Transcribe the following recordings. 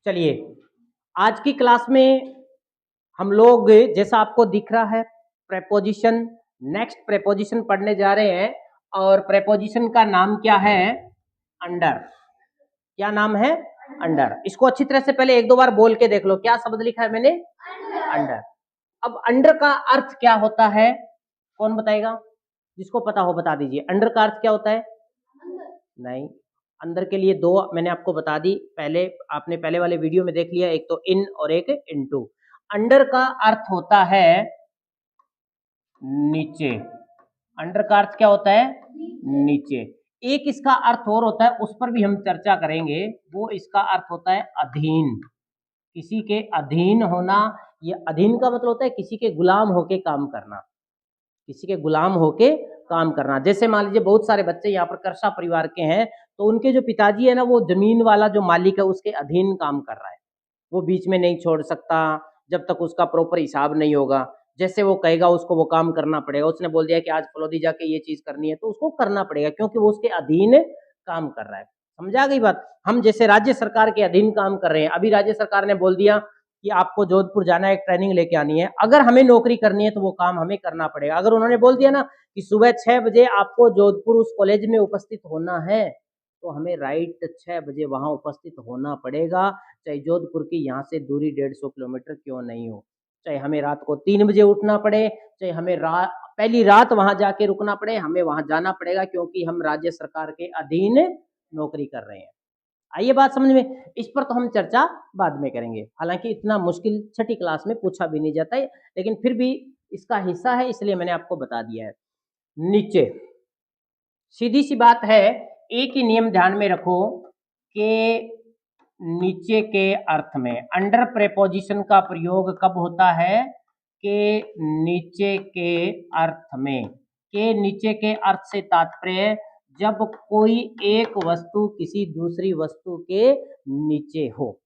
चलिए, आज की क्लास में हम लोग जैसा आपको दिख रहा है प्रेपोजिशन, नेक्स्ट प्रेपोजिशन पढ़ने जा रहे हैं और प्रेपोजिशन का नाम क्या है? अंडर। क्या नाम है? अंडर। इसको अच्छी तरह से पहले एक दो बार बोल के देख लो, क्या शब्द लिखा है मैंने? अंडर। अब अंडर का अर्थ क्या होता है? कौन बताएगा? जिसको पता हो बता दीजिए। अंडर का अर्थ क्या होता है? नहीं, अंदर के लिए दो मैंने आपको बता दी, पहले आपने पहले वाले वीडियो में देख लिया, एक तो इन और एक इनटू। अंडर का अर्थ होता है नीचे। अंडर का अर्थ क्या होता है? नीचे। एक इसका अर्थ और होता है, उस पर भी हम चर्चा करेंगे, वो इसका अर्थ होता है अधीन। किसी के अधीन होना। ये अधीन का मतलब होता है किसी के गुलाम होके काम करना, किसी के गुलाम होके काम करना। जैसे मान लीजिए बहुत सारे बच्चे यहाँ पर कर्सा परिवार के हैं, तो उनके जो पिताजी है ना, वो जमीन वाला जो मालिक है उसके अधीन काम कर रहा है, वो बीच में नहीं छोड़ सकता जब तक उसका प्रॉपर हिसाब नहीं होगा। जैसे वो कहेगा उसको वो काम करना पड़ेगा। उसने बोल दिया कि आज फलौदी जाके ये चीज करनी है तो उसको करना पड़ेगा, क्योंकि वो उसके अधीन काम कर रहा है। समझा गई बात? हम जैसे राज्य सरकार के अधीन काम कर रहे हैं, अभी राज्य सरकार ने बोल दिया कि आपको जोधपुर जाना है, एक ट्रेनिंग लेके आनी है, अगर हमें नौकरी करनी है तो वो काम हमें करना पड़ेगा। अगर उन्होंने बोल दिया ना कि सुबह 6 बजे आपको जोधपुर उस कॉलेज में उपस्थित होना है, तो हमें राइट 6 बजे वहां उपस्थित होना पड़ेगा, चाहे जोधपुर की यहाँ से दूरी 150 किलोमीटर क्यों नहीं हो, चाहे हमें रात को 3 बजे उठना पड़े, चाहे हमें पहली रात वहां जाके रुकना पड़े, हमें वहां जाना पड़ेगा, क्योंकि हम राज्य सरकार के अधीन नौकरी कर रहे हैं। आइए बात समझ में। इस पर तो हम चर्चा बाद में करेंगे, हालांकि इतना मुश्किल छठी क्लास में पूछा भी नहीं जाता है, लेकिन फिर भी इसका हिस्सा है, इसलिए मैंने आपको बता दिया है। नीचे, सीधी सी बात है, एक ही नियम ध्यान में रखो कि नीचे के अर्थ में अंडर प्रेपोजिशन का प्रयोग कब होता है? कि नीचे के अर्थ में। के नीचे के अर्थ से तात्पर्य जब कोई एक वस्तु किसी दूसरी वस्तु के नीचे हो,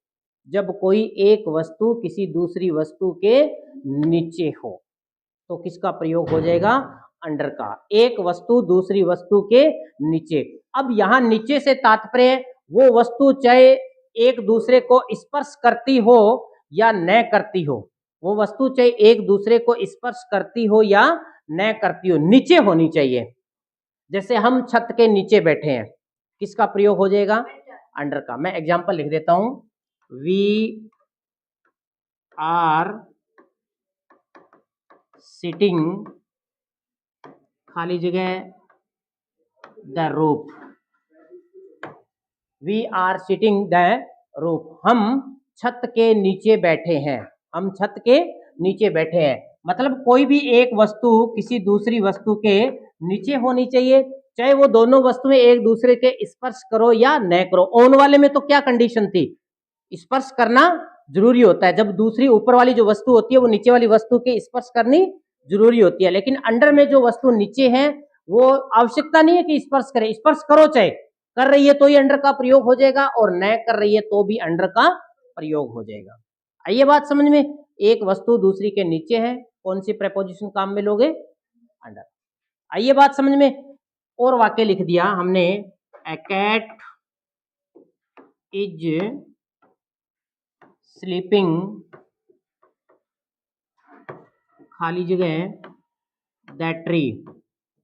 जब कोई एक वस्तु किसी दूसरी वस्तु के नीचे हो तो किसका प्रयोग हो जाएगा? अंडर का। एक वस्तु दूसरी वस्तु के नीचे। अब यहां नीचे से तात्पर्य वो वस्तु चाहे एक दूसरे को स्पर्श करती हो या न करती हो, वो वस्तु चाहे एक दूसरे को स्पर्श करती हो या न करती हो, नीचे होनी चाहिए। जैसे हम छत के नीचे बैठे हैं, किसका प्रयोग हो जाएगा? अंडर का। मैं एग्जांपल लिख देता हूं, वी आर सिटिंग, खाली जगह, the roof. We are sitting the roof. हम छत के नीचे बैठे हैं, हम छत के नीचे बैठे हैं। मतलब कोई भी एक वस्तु किसी दूसरी वस्तु के नीचे होनी चाहिए, चाहे वो दोनों वस्तुएं एक दूसरे के स्पर्श करो या न करो। ऑन वाले में तो क्या कंडीशन थी? स्पर्श करना जरूरी होता है। जब दूसरी ऊपर वाली जो वस्तु होती है वो नीचे वाली वस्तु के स्पर्श करनी जरूरी होती है, लेकिन अंडर में जो वस्तु नीचे है वो आवश्यकता नहीं है कि स्पर्श करे। स्पर्श करो, चाहे कर रही है तो ही अंडर का प्रयोग हो जाएगा, और न कर रही है तो भी अंडर का प्रयोग हो जाएगा। आइए बात समझ में। एक वस्तु दूसरी के नीचे है, कौन सी प्रेपोजिशन काम में लोगे? अंडर। आइए बात समझ में। और वाक्य लिख दिया हमने, ए कैट इज स्लीपिंग, खाली जगह, दैट ट्री।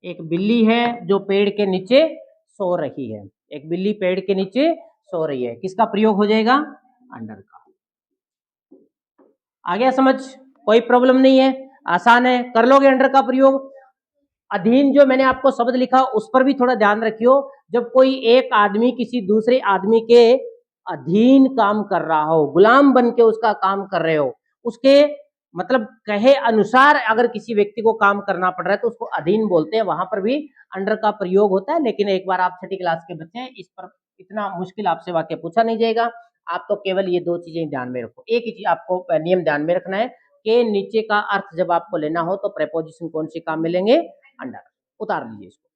एक बिल्ली है जो पेड़ के नीचे सो रही है, एक बिल्ली पेड़ के नीचे सो रही है, किसका प्रयोग हो जाएगा? अंडर का। आ गया समझ? कोई प्रॉब्लम नहीं है, आसान है, कर लोगे अंडर का प्रयोग। अधीन जो मैंने आपको शब्द लिखा उस पर भी थोड़ा ध्यान रखियो। जब कोई एक आदमी किसी दूसरे आदमी के अधीन काम कर रहा हो, गुलाम बन के उसका काम कर रहे हो, उसके मतलब कहे अनुसार अगर किसी व्यक्ति को काम करना पड़ रहा है तो उसको अधीन बोलते हैं, वहां पर भी अंडर का प्रयोग होता है। लेकिन एक बार आप छठी क्लास के बच्चे हैं, इस पर इतना मुश्किल आपसे वाक्य पूछा नहीं जाएगा। आप तो केवल ये दो चीजें ध्यान में रखो। एक ही चीज आपको नियम ध्यान में रखना है कि नीचे का अर्थ जब आपको लेना हो तो प्रेपोजिशन कौन सी काम में लेंगे? अंडर। उतार लीजिए इसको।